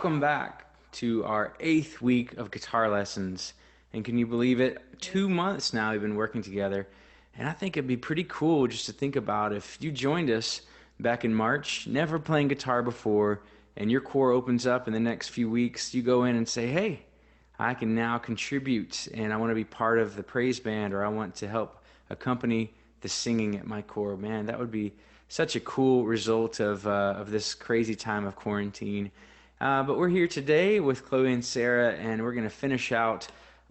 Welcome back to our 8th week of guitar lessons. And can you believe it? 2 months now we've been working together. And I think it'd be pretty cool just to think about if you joined us back in March, never playing guitar before, and your core opens up in the next few weeks, you go in and say, hey, I can now contribute and I want to be part of the praise band, or I want to help accompany the singing at my core. Man, that would be such a cool result of this crazy time of quarantine. But we're here today with Chloe and Sarah, and we're going to finish out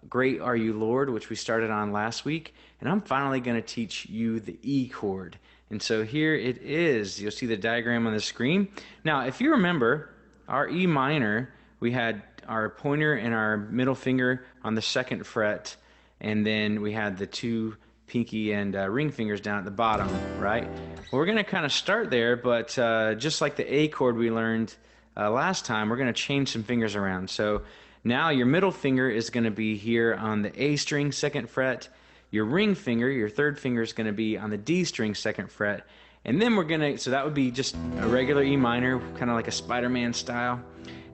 Great Are You, Lord, which we started on last week. And I'm finally going to teach you the E chord. And so here it is. You'll see the diagram on the screen. Now, if you remember, our E minor, we had our pointer and our middle finger on the 2nd fret, and then we had the 2 pinky and ring fingers down at the bottom, right? Well, we're going to kind of start there, but just like the A chord we learned last time, we're going to change some fingers around. So now your middle finger is going to be here on the A string 2nd fret. Your ring finger, your 3rd finger, is going to be on the D string 2nd fret. And then we're going to, so that would be just a regular E minor, kind of like a Spider-Man style.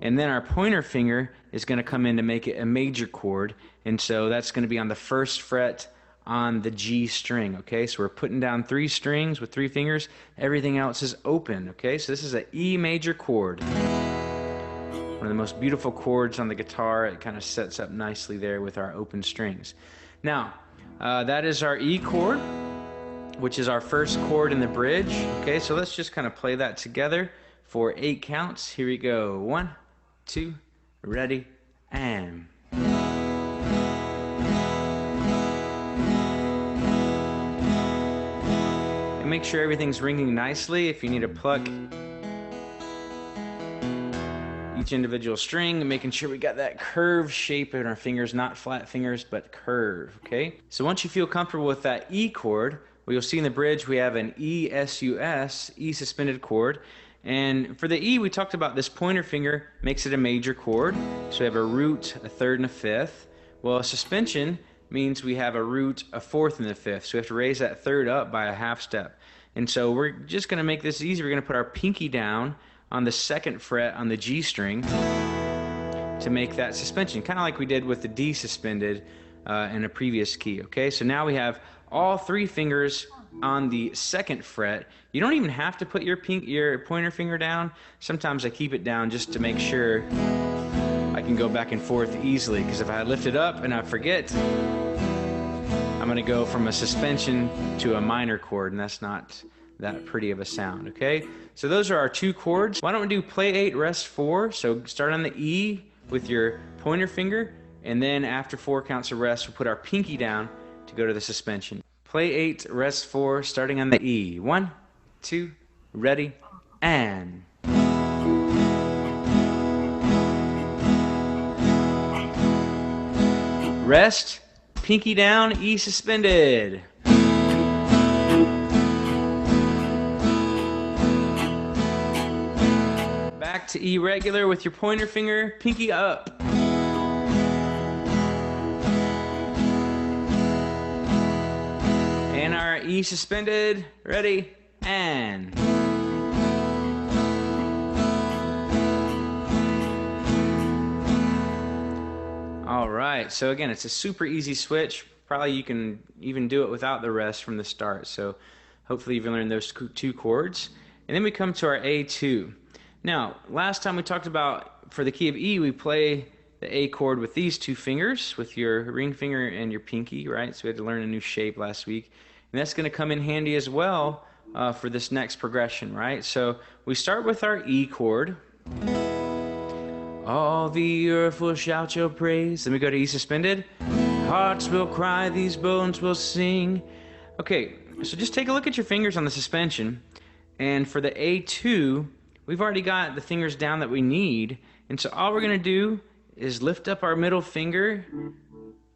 And then our pointer finger is going to come in to make it a major chord. And so that's going to be on the 1st fret on the G string, okay? So we're putting down 3 strings with 3 fingers. Everything else is open, okay? So this is an E major chord. One of the most beautiful chords on the guitar. It kind of sets up nicely there with our open strings. Now, that is our E chord, which is our first chord in the bridge, okay? So let's just kind of play that together for 8 counts. Here we go. 1, 2, ready, and... Make sure everything's ringing nicely. If you need to pluck each individual string, making sure we got that curved shape in our fingers, not flat fingers, but curve, okay? So once you feel comfortable with that E chord, well, you'll see in the bridge we have an E sus, E suspended chord. And for the E, we talked about this pointer finger makes it a major chord. So we have a root, a 3rd, and a 5th. Well, a suspension means we have a root, a 4th, and a 5th. So we have to raise that 3rd up by a half step. And so we're just going to make this easy. We're going to put our pinky down on the 2nd fret on the G string to make that suspension, kind of like we did with the D suspended in a previous key, okay? So now we have all 3 fingers on the 2nd fret. You don't even have to put your pointer finger down. Sometimes I keep it down just to make sure I can go back and forth easily, because if I lift it up and I forget, I'm going to go from a suspension to a minor chord, and that's not that pretty of a sound, okay? So those are our 2 chords. Why don't we do play 8, rest 4? So start on the E with your pointer finger, and then after 4 counts of rest, we'll put our pinky down to go to the suspension. Play 8, rest 4, starting on the E. 1, 2, ready, and... Rest, pinky down, E suspended. Back to E regular with your pointer finger, pinky up. And our E suspended, ready, and... Alright, so again, it's a super easy switch. Probably you can even do it without the rest from the start. So hopefully you've learned those 2 chords. And then we come to our A2. Now, last time we talked about, for the key of E, we play the A chord with these 2 fingers, with your ring finger and your pinky, right? So we had to learn a new shape last week. And that's going to come in handy as well for this next progression, right? So we start with our E chord. All the earth will shout your praise. Then we go to E suspended. Hearts will cry, these bones will sing. Okay, so just take a look at your fingers on the suspension. And for the A2, we've already got the fingers down that we need. And so all we're going to do is lift up our middle finger.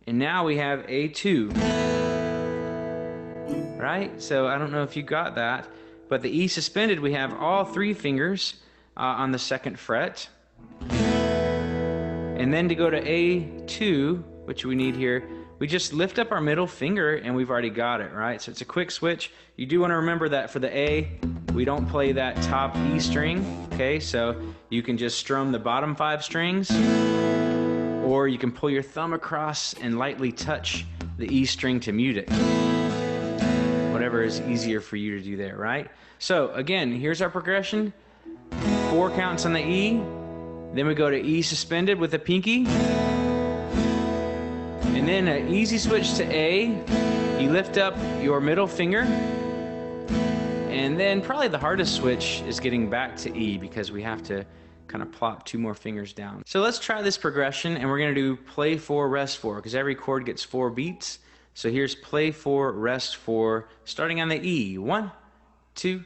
And now we have A2. Right? So I don't know if you got that. But the E suspended, we have all 3 fingers on the 2nd fret. And then to go to A2, which we need here, we just lift up our middle finger and we've already got it, right? So it's a quick switch. You do want to remember that for the A, we don't play that top E string, okay? So you can just strum the bottom 5 strings, or you can pull your thumb across and lightly touch the E string to mute it. Whatever is easier for you to do there, right? So again, here's our progression. 4 counts on the E, then we go to E suspended with the pinky, and then an easy switch to A. You lift up your middle finger, and then probably the hardest switch is getting back to E because we have to kind of plop 2 more fingers down. So let's try this progression, and we're going to do play 4, rest 4, because every chord gets 4 beats. So here's play 4, rest 4, starting on the E. 1, 2,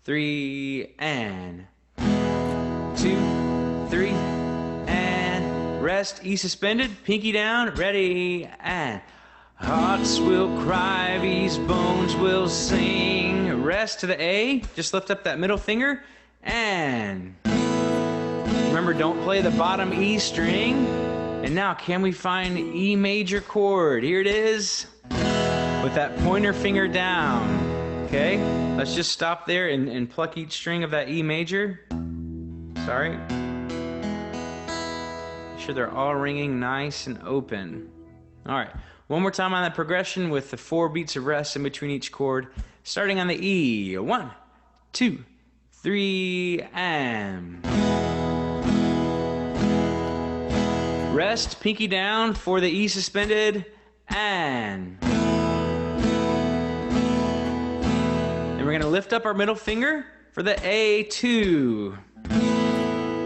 3, and 2, 3, and rest. E suspended, pinky down, ready, and hearts will cry, these bones will sing. Rest to the A, just lift up that middle finger, and remember, don't play the bottom E string. And now, can we find E major chord? Here it is, with that pointer finger down. Okay, let's just stop there and pluck each string of that E major. Sorry. Make sure they're all ringing nice and open. All right, one more time on that progression with the 4 beats of rest in between each chord, starting on the E. 1, 2, 3, and rest, pinky down for the E suspended, and then we're going to lift up our middle finger for the A2.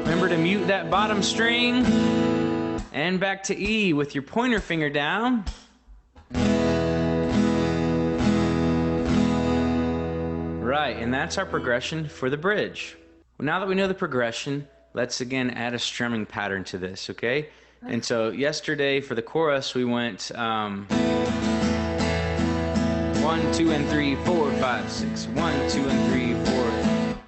Remember to mute that bottom string, and back to E with your pointer finger down. Right, and that's our progression for the bridge. Well, now that we know the progression, let's again add a strumming pattern to this, okay? And so yesterday for the chorus we went 1, 2, and 3, 4, 5, 6. 1, 2, and 3, 4.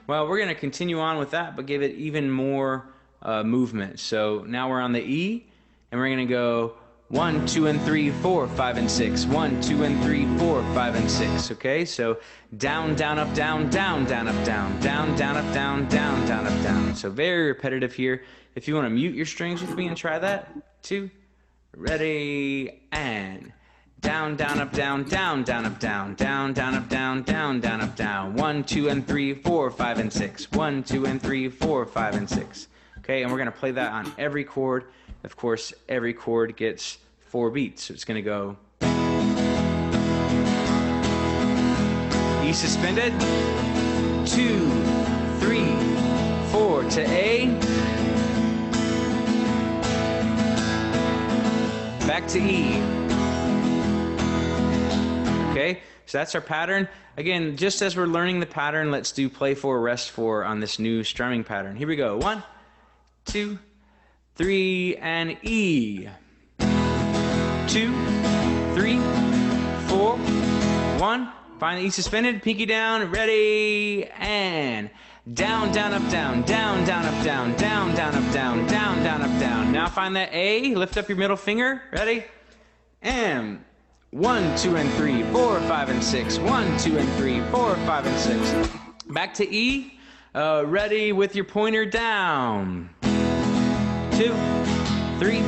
Well, we're going to continue on with that, but give it even more movement. So now we're on the E, and we're going to go 1, 2, and 3, 4, 5, and 6. 1, 2, and 3, 4, 5, and 6. Okay, so down, down, up, down, down, down, up, down, down, down, up, down, down, down, up, down. So very repetitive here. If you want to mute your strings with me and try that, 2, ready, and down, down, up, down, down, down, up, down, down, down, up, down, down, down, up, down. 1, 2, and 3, 4, 5, and 6. 1, 2, and 3, 4, 5, and 6. Okay, and we're going to play that on every chord. Of course, every chord gets 4 beats, so it's going to go E suspended, 2, 3, 4 to A, back to E. Okay, so that's our pattern. Again, just as we're learning the pattern, let's do play 4, rest 4 on this new strumming pattern. Here we go. 1, 2, 3, and E. 2, 3, 4, 1. Find the E suspended, pinky down, ready, and down, down, up, down, down, down, up, down, down, down, up, down, down, down, up, down. Now find that A, lift up your middle finger, ready, and 1, 2, and 3, 4, 5, and 6. 1, 2, and 3, 4, 5, and 6. Back to E, ready with your pointer down. 2, 3,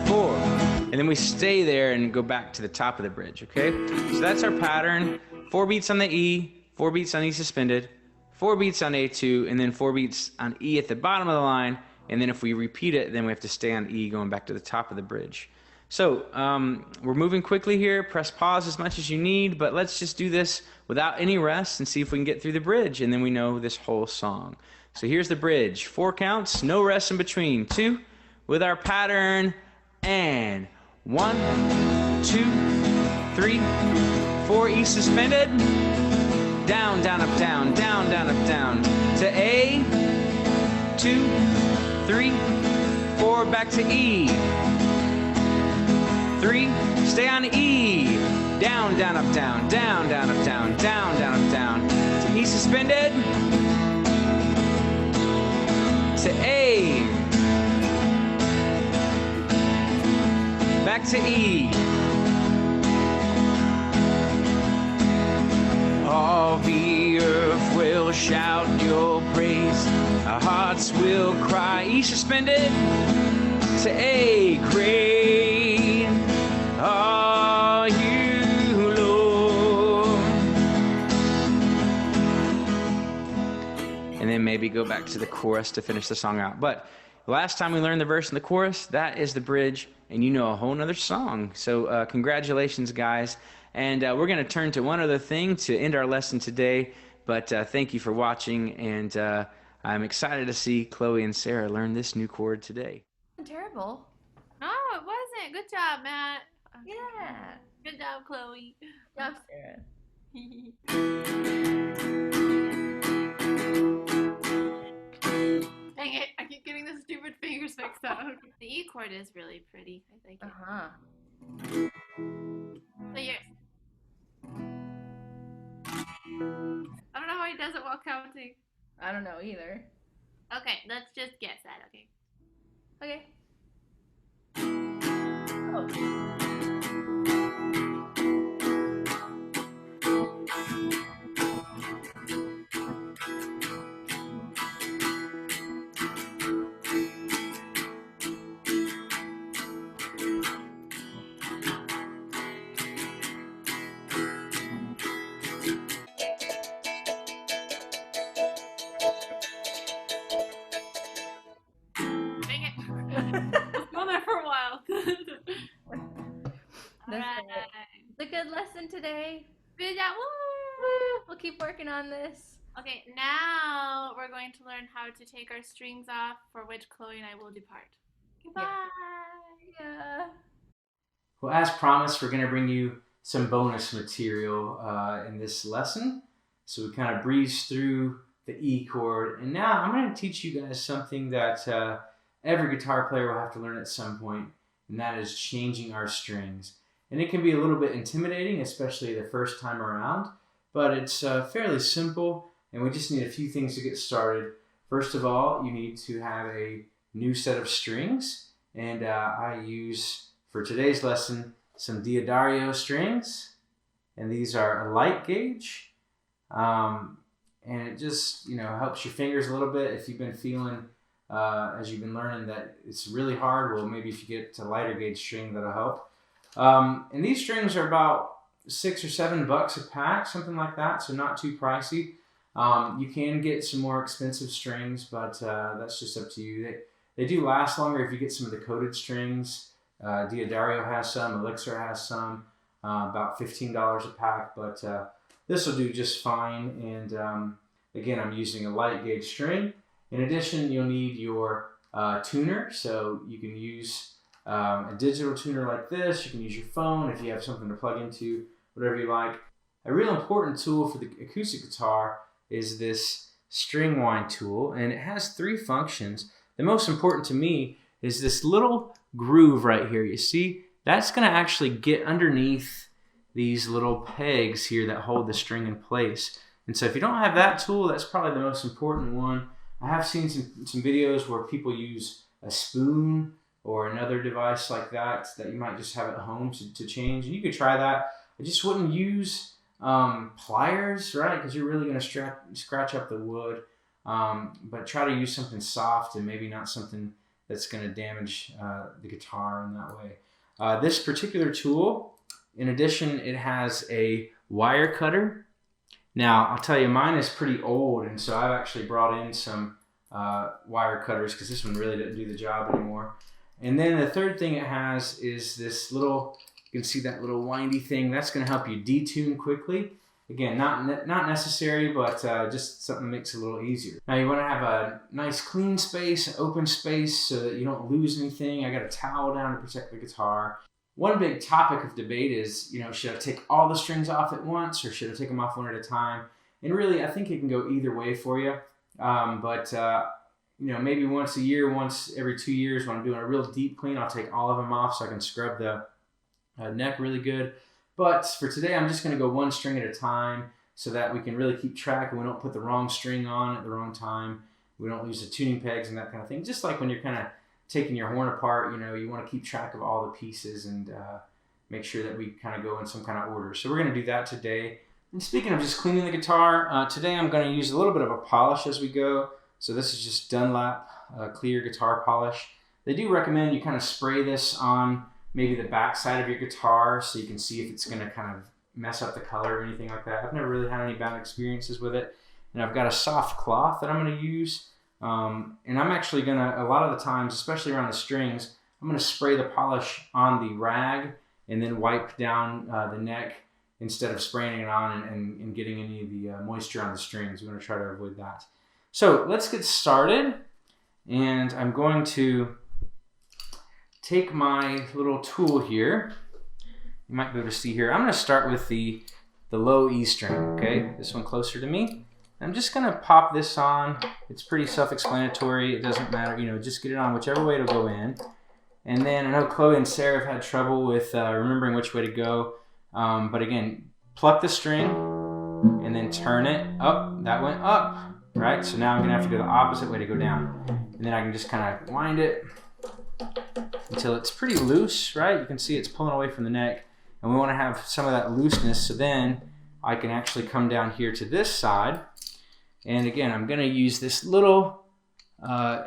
4. And then we stay there and go back to the top of the bridge, okay? So that's our pattern. 4 beats on the E, 4 beats on E suspended, 4 beats on A2, and then 4 beats on E at the bottom of the line. And then if we repeat it, then we have to stay on E going back to the top of the bridge. So we're moving quickly here. Press pause as much as you need, but let's just do this without any rest and see if we can get through the bridge, and then we know this whole song. So here's the bridge. 4 counts, no rest in between. 2 with our pattern, and 1, 2, 3, 4, E suspended, down, down, up, down, down, down, up, down, to A, 2, 3, 4, back to E, 3, stay on E, down, down, up, down, down, down, up, down, down, down, up, down, to E suspended, to A, back to E. All the earth will shout your praise. Our hearts will cry. E suspended to A. Great are you, Lord. And then maybe go back to the chorus to finish the song out. But last time we learned the verse and the chorus, that is the bridge, and you know a whole nother song. So congratulations, guys. And we're going to turn to one other thing to end our lesson today. But thank you for watching, and I'm excited to see Chloe and Sarah learn this new chord today. Terrible. No, it wasn't. Good job, Matt. Yeah. Good job, Chloe. Good job, Sarah. Dang it, I keep getting the stupid fingers mixed up. The E chord is really pretty. I think. Uh-huh. So yours. I don't know how he does it while counting. I don't know either. Okay, let's just guess that, okay? Okay. Oh. Dang it. Let's go there for a while. Alright. It's a good lesson today. Good job. Woo! We'll keep working on this. Okay, now we're going to learn how to take our strings off, for which Chloe and I will depart. Goodbye. Yeah. Well, as promised, we're going to bring you some bonus material in this lesson. So we kind of breeze through the E chord. And now I'm going to teach you guys something that every guitar player will have to learn at some point, and that is changing our strings. And it can be a little bit intimidating, especially the first time around, but it's fairly simple, and we just need a few things to get started. First of all, you need to have a new set of strings, and I use, for today's lesson, some Diodario strings, and these are a light gauge, and it just helps your fingers a little bit if you've been feeling as you've been learning that it's really hard. Well, maybe if you get a lighter gauge string, that'll help. And these strings are about $6 or $7 a pack, something like that, so not too pricey. You can get some more expensive strings, but that's just up to you. They do last longer if you get some of the coated strings. Diodario has some, Elixir has some, about $15 a pack, but this will do just fine. And again, I'm using a light gauge string. In addition, you'll need your tuner, so you can use a digital tuner like this. You can use your phone if you have something to plug into, whatever you like. A real important tool for the acoustic guitar is this string wind tool, and it has 3 functions. The most important to me is this little groove right here. You see, that's going to actually get underneath these little pegs here that hold the string in place. And so if you don't have that tool, that's probably the most important one. I have seen some videos where people use a spoon or another device like that you might just have at home to change. And you could try that. I just wouldn't use pliers, right? Because you're really going to scratch up the wood. But try to use something soft and maybe not something that's going to damage the guitar in that way. This particular tool, in addition, it has a wire cutter. Now, I'll tell you, mine is pretty old, and so I've actually brought in some wire cutters because this one really didn't do the job anymore. And then the third thing it has is this little, you can see that little windy thing. That's going to help you detune quickly. Again, not necessary, but just something that makes it a little easier. Now you want to have a nice clean space, open space, so that you don't lose anything. I got a towel down to protect the guitar. One big topic of debate is, should I take all the strings off at once or should I take them off one at a time? And really, I think it can go either way for you. Maybe once a year, once every 2 years, when I'm doing a real deep clean, I'll take all of them off so I can scrub the neck really good. But for today, I'm just going to go one string at a time so that we can really keep track and we don't put the wrong string on at the wrong time. We don't lose the tuning pegs and that kind of thing. Just like when you're kind of taking your horn apart, you want to keep track of all the pieces and make sure that we kind of go in some kind of order. So we're going to do that today. And speaking of just cleaning the guitar, today I'm going to use a little bit of a polish as we go. So this is just Dunlap clear guitar polish. They do recommend you kind of spray this on maybe the back side of your guitar so you can see if it's going to kind of mess up the color or anything like that. I've never really had any bad experiences with it. And I've got a soft cloth that I'm going to use. And I'm actually going to, a lot of the times, especially around the strings, I'm going to spray the polish on the rag and then wipe down the neck instead of spraying it on and getting any of the moisture on the strings. We're going to try to avoid that. So let's get started. And I'm going to take my little tool here. You might be able to see here. I'm going to start with the low E string, okay? This one closer to me. I'm just going to pop this on. It's pretty self-explanatory. It doesn't matter, you know, just get it on whichever way it'll go in. And then I know Chloe and Sarah have had trouble with remembering which way to go. But again, pluck the string and then turn it up. That went up, right? So now I'm going to have to go the opposite way to go down. And then I can just kind of wind it until it's pretty loose, right? You can see it's pulling away from the neck. And we want to have some of that looseness, so then I can actually come down here to this side. And again, I'm going to use this little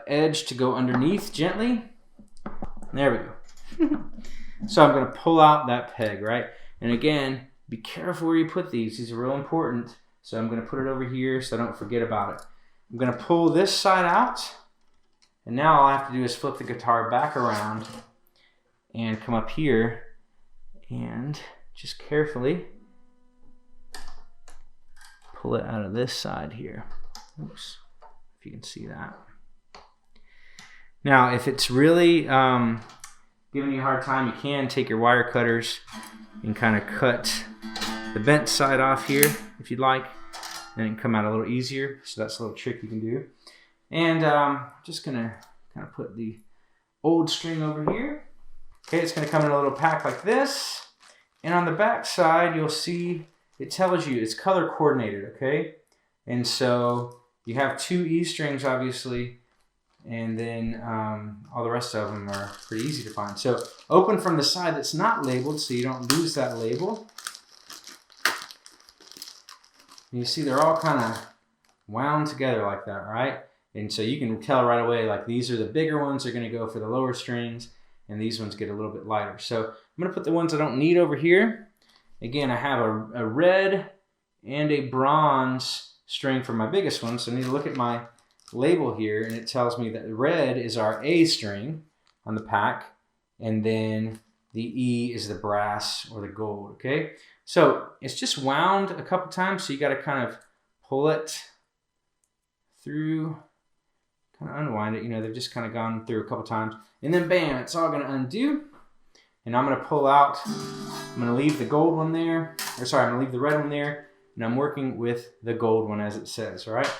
edge to go underneath gently. There we go. So I'm going to pull out that peg, right? And again, be careful where you put these. These are real important. So I'm going to put it over here so I don't forget about it. I'm going to pull this side out. And now all I have to do is flip the guitar back around and come up here and just carefully pull it out of this side here. Oops, if you can see that. Now, if it's really giving you a hard time, you can take your wire cutters and kind of cut the bent side off here if you'd like, and it can come out a little easier. So that's a little trick you can do. And just gonna kind of put the old string over here. Okay, it's gonna come in a little pack like this. And on the back side, you'll see it tells you it's color coordinated, okay? And so you have 2 E strings, obviously, and then all the rest of them are pretty easy to find. So open from the side that's not labeled so you don't lose that label. And you see they're all kind of wound together like that, right? And so you can tell right away, like these are the bigger ones, are going to go for the lower strings, and these ones get a little bit lighter. So I'm going to put the ones I don't need over here. Again, I have a red and a bronze string for my biggest one, so I need to look at my label here, and it tells me that red is our A string on the pack, and then the E is the brass or the gold, okay? So it's just wound a couple times, so you got to kind of pull it through, kind of unwind it. You know, they've just kind of gone through a couple times, and then bam, it's all going to undo. And I'm going to pull out, I'm going to leave the gold one there, or sorry, I'm going to leave the red one there, and I'm working with the gold one as it says, all right?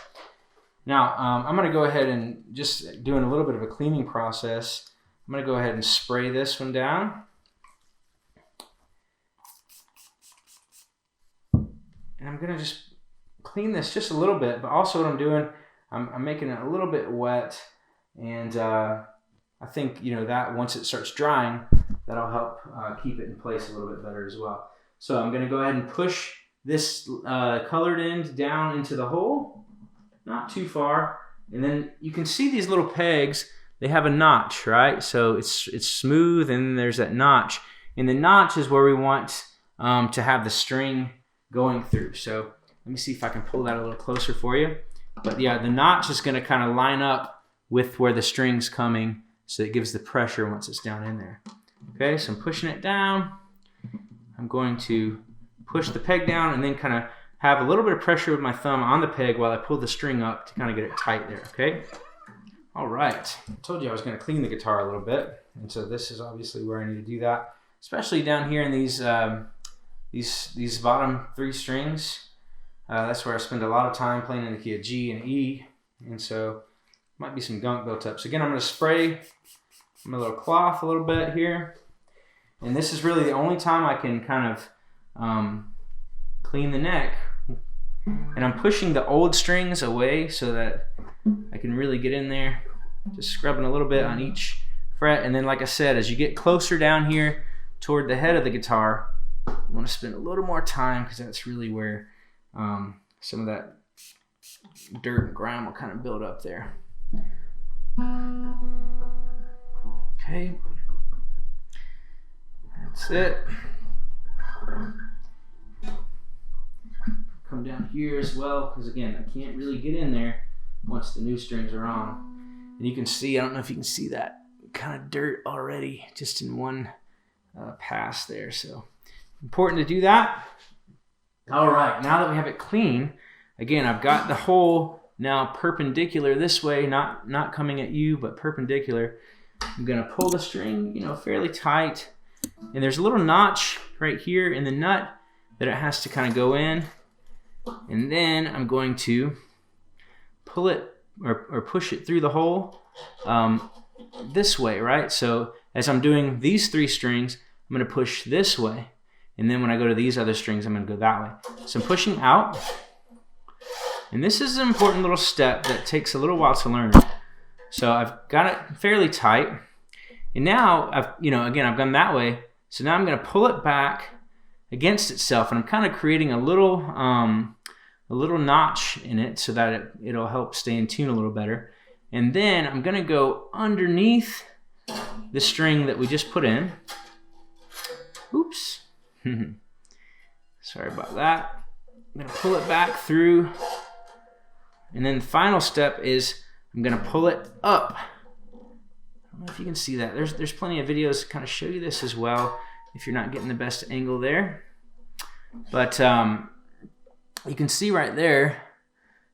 Now, I'm going to go ahead and just doing a little bit of a cleaning process. I'm going to go ahead and spray this one down. And I'm going to just clean this just a little bit, but also what I'm doing, I'm making it a little bit wet, and I think, you know, that once it starts drying, that'll help keep it in place a little bit better as well. So I'm going to go ahead and push this colored end down into the hole, not too far. And then you can see these little pegs, they have a notch, right? So it's smooth, and there's that notch. And the notch is where we want to have the string going through. So let me see if I can pull that a little closer for you. But yeah, the notch is going to kind of line up with where the string's coming, so it gives the pressure once it's down in there. Okay, so I'm pushing it down. I'm going to push the peg down and then kind of have a little bit of pressure with my thumb on the peg while I pull the string up to kind of get it tight there, okay? All right, I told you I was going to clean the guitar a little bit, and so this is obviously where I need to do that, especially down here in these bottom 3 strings. That's where I spend a lot of time playing in the key of G and E, and so might be some gunk built up. So again, I'm going to spray my little cloth a little bit here. And this is really the only time I can kind of clean the neck. And I'm pushing the old strings away so that I can really get in there. Just scrubbing a little bit on each fret. And then, like I said, as you get closer down here toward the head of the guitar, you want to spend a little more time, because that's really where some of that dirt and grime will kind of build up there. Okay, that's it. Come down here as well, because again, I can't really get in there once the new strings are on. And you can see, I don't know if you can see that kind of dirt already just in one pass there. So important to do that. All right, now that we have it clean, again, I've got the hole now perpendicular this way, not coming at you, but perpendicular. I'm gonna pull the string, you know, fairly tight. And there's a little notch right here in the nut that it has to kind of go in. And then I'm going to pull it or push it through the hole this way, right? So as I'm doing these 3 strings, I'm going to push this way. And then when I go to these other strings, I'm going to go that way. So I'm pushing out. And this is an important little step that takes a little while to learn. So I've got it fairly tight. And now, I've gone that way. So now I'm going to pull it back against itself. And I'm kind of creating a little notch in it so that it'll help stay in tune a little better. And then I'm going to go underneath the string that we just put in. Oops. Sorry about that. I'm going to pull it back through. And then the final step is I'm going to pull it up. I don't know if you can see that. There's plenty of videos to kind of show you this as well if you're not getting the best angle there. But you can see right there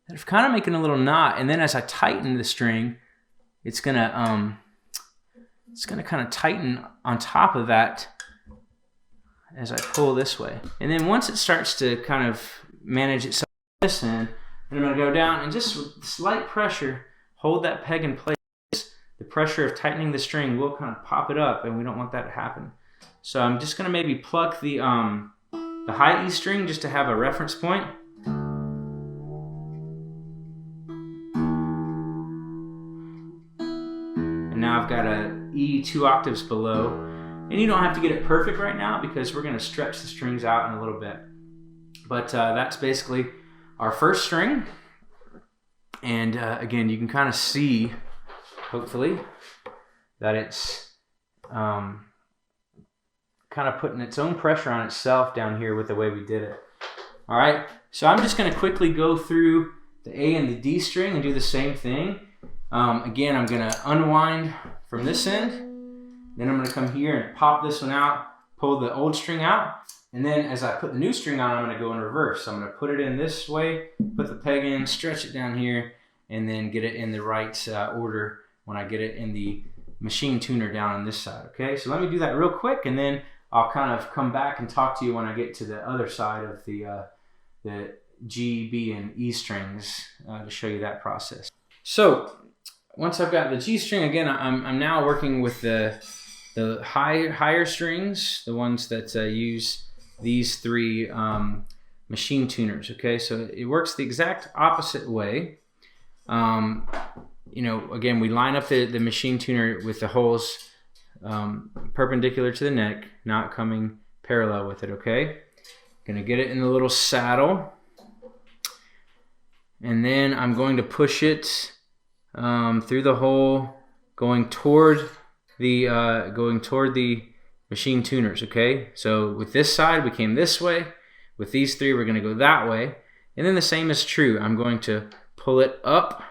that I'm kind of making a little knot, and then as I tighten the string, it's gonna kind of tighten on top of that as I pull this way. And then once it starts to kind of manage itself this end, then I'm gonna go down and just with slight pressure, hold that peg in place. The pressure of tightening the string will kind of pop it up, and we don't want that to happen. So I'm just gonna maybe pluck the high E string just to have a reference point. And now I've got a E 2 octaves below. And you don't have to get it perfect right now because we're going to stretch the strings out in a little bit. But that's basically our first string. And again, you can kind of see, hopefully, that it's kind of putting its own pressure on itself down here with the way we did it. All right, so I'm just going to quickly go through the A and the D string and do the same thing. Again, I'm going to unwind from this end. Then I'm going to come here and pop this one out, pull the old string out. And then as I put the new string on, I'm going to go in reverse. So I'm going to put it in this way, put the peg in, stretch it down here, and then get it in the right order when I get it in the machine tuner down on this side. Okay, so let me do that real quick, and then I'll kind of come back and talk to you when I get to the other side of the G, B, and E strings to show you that process. So once I've got the G string, again, I'm now working with the higher strings, the ones that use these 3 machine tuners. Okay, so it works the exact opposite way. Again, we line up the machine tuner with the holes perpendicular to the neck, not coming parallel with it. Okay, gonna get it in the little saddle, and then I'm going to push it through the hole, going toward the machine tuners. Okay, so with this side we came this way, with these 3 we're going to go that way, and then the same is true. I'm going to pull it up,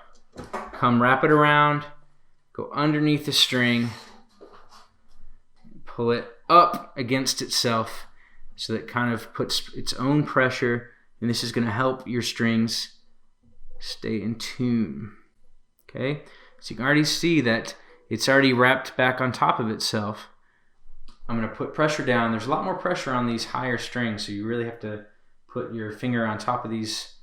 come wrap it around, go underneath the string, pull it up against itself so that it kind of puts its own pressure, and this is going to help your strings stay in tune. Okay, so you can already see that it's already wrapped back on top of itself. I'm going to put pressure down. There's a lot more pressure on these higher strings, so you really have to put your finger on top of these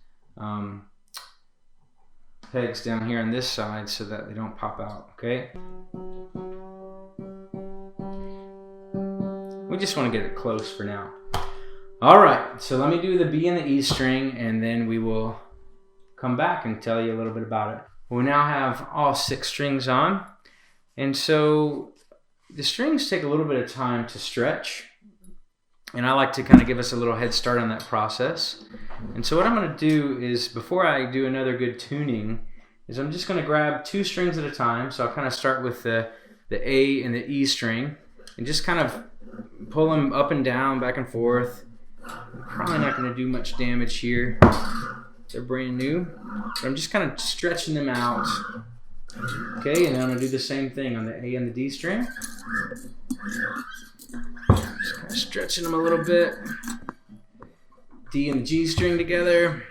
pegs down here on this side so that they don't pop out. Okay, we just want to get it close for now. All right, so let me do the B and the E string, and then we will come back and tell you a little bit about it. We now have all 6 strings on, and so the strings take a little bit of time to stretch, and I like to kind of give us a little head start on that process. And so what I'm going to do is, before I do another good tuning, is I'm just going to grab 2 strings at a time. So I'll kind of start with the A and the E string and just kind of pull them up and down, back and forth. I'm probably not going to do much damage here. They're brand new. But I'm just kind of stretching them out. Okay, and then I'm going to do the same thing on the A and the D string. Just kind of stretching them a little bit. D and the G string together.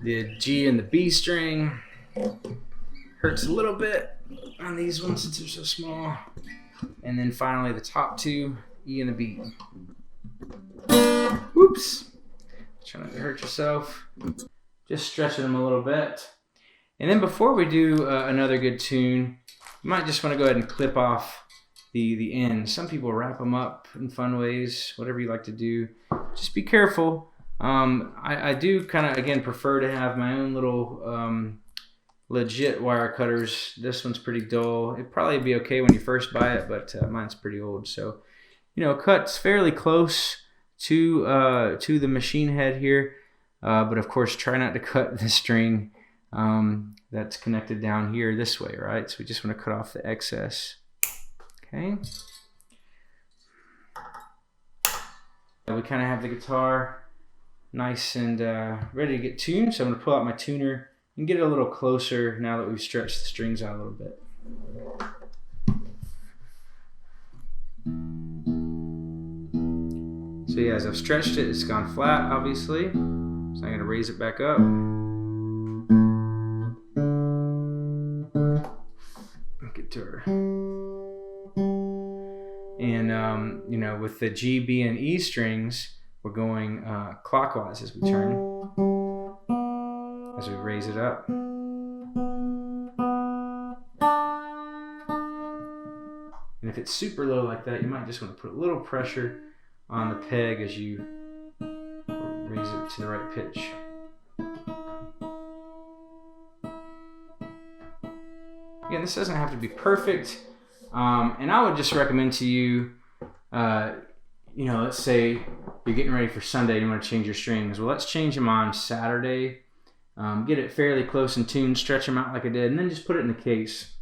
The G and the B string. Hurts a little bit on these ones since they're so small. And then finally the top 2, E and the B. Whoops. Try not to hurt yourself. Just stretching them a little bit. And then before we do another good tune, you might just want to go ahead and clip off the ends. Some people wrap them up in fun ways, whatever you like to do. Just be careful. I do kind of, again, prefer to have my own little legit wire cutters. This one's pretty dull. It'd probably be okay when you first buy it, but mine's pretty old. So, you know, cuts fairly close to the machine head here. But of course, try not to cut the string that's connected down here this way, right? So we just want to cut off the excess. Okay. We kind of have the guitar nice and ready to get tuned. So I'm going to pull out my tuner and get it a little closer now that we've stretched the strings out a little bit. So yeah, as I've stretched it, it's gone flat, obviously. So I'm going to raise it back up. Get to her. And, you know, with the G, B, and E strings, we're going clockwise as we turn, as we raise it up. And if it's super low like that, you might just want to put a little pressure on the peg as you raise it to the right pitch. Again, this doesn't have to be perfect, and I would just recommend to you, you know, let's say you're getting ready for Sunday and you want to change your strings. Well, let's change them on Saturday. Get it fairly close in tune, stretch them out like I did, and then just put it in the case.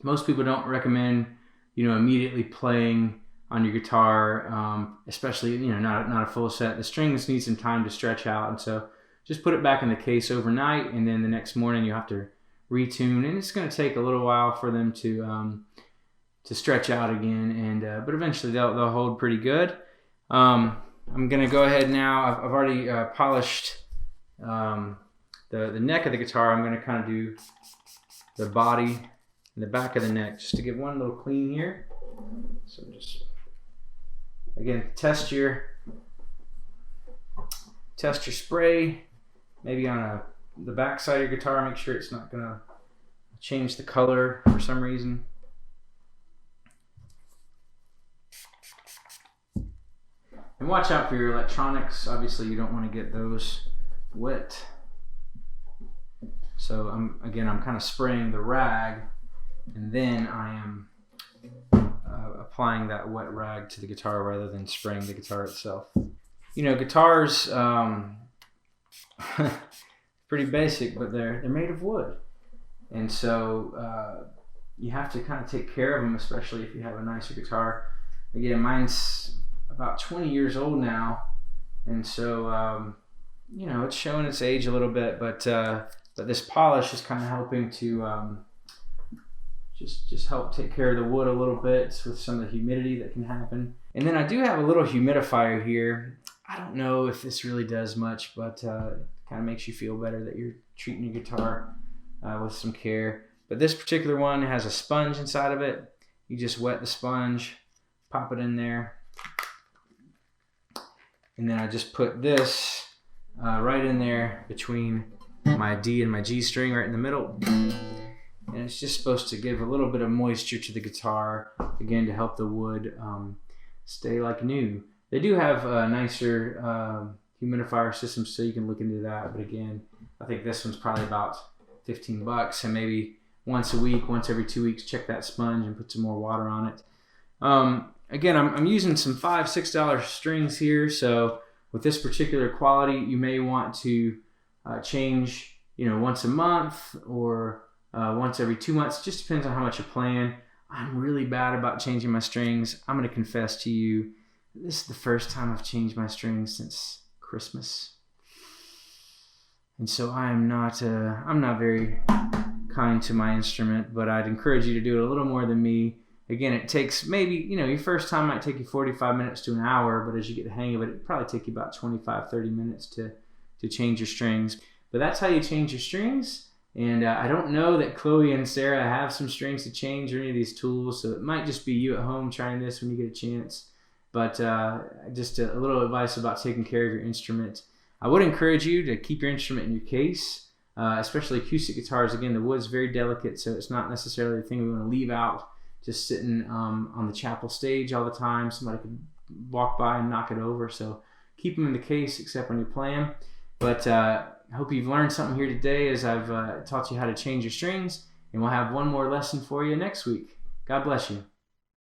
Most people don't recommend, you know, immediately playing on your guitar, especially, you know, not a full set. The strings need some time to stretch out, and so just put it back in the case overnight, and then the next morning you have to retune, and it's going to take a little while for them to stretch out again, and but eventually they'll hold pretty good. I'm going to go ahead now. I've already polished the neck of the guitar. I'm going to kind of do the body and the back of the neck just to give one little clean here. So just, again, test your spray, maybe on the back side of your guitar. Make sure it's not going to change the color for some reason. And watch out for your electronics. Obviously, you don't want to get those wet. So I'm kind of spraying the rag, and then I am applying that wet rag to the guitar rather than spraying the guitar itself. You know, guitars, pretty basic, but they're made of wood, and so you have to kind of take care of them, especially if you have a nicer guitar. Again, mine's about 20 years old now, and so you know, it's showing its age a little bit, but this polish is kind of helping to just help take care of the wood a little bit with some of the humidity that can happen. And then I do have a little humidifier here. I don't know if this really does much, but it kind of makes you feel better that you're treating your guitar with some care. But this particular one has a sponge inside of it. You just wet the sponge, pop it in there, and then I just put this right in there between my D and my G string, right in the middle. And it's just supposed to give a little bit of moisture to the guitar, again, to help the wood stay like new. They do have nicer humidifier systems, so you can look into that. But again, I think this one's probably about $15, and maybe once a week, once every 2 weeks, check that sponge and put some more water on it. again, I'm using some $5-6 strings here. So with this particular quality, you may want to change, once a month or once every 2 months. Just depends on how much you're playing. I'm really bad about changing my strings. I'm going to confess to you, this is the first time I've changed my strings since Christmas. And so I'm not very kind to my instrument, but I'd encourage you to do it a little more than me. Again, it takes maybe, your first time might take you 45 minutes to an hour, but as you get the hang of it, it'll probably take you about 25-30 minutes to change your strings. But that's how you change your strings. And I don't know that Chloe and Sarah have some strings to change or any of these tools, so it might just be you at home trying this when you get a chance. But just a little advice about taking care of your instrument. I would encourage you to keep your instrument in your case, especially acoustic guitars. Again, the wood's very delicate, so it's not necessarily the thing we want to leave out just sitting on the chapel stage all the time. Somebody could walk by and knock it over, so keep them in the case except when you're playing. But I hope you've learned something here today as I've taught you how to change your strings, and we'll have one more lesson for you next week. God bless you.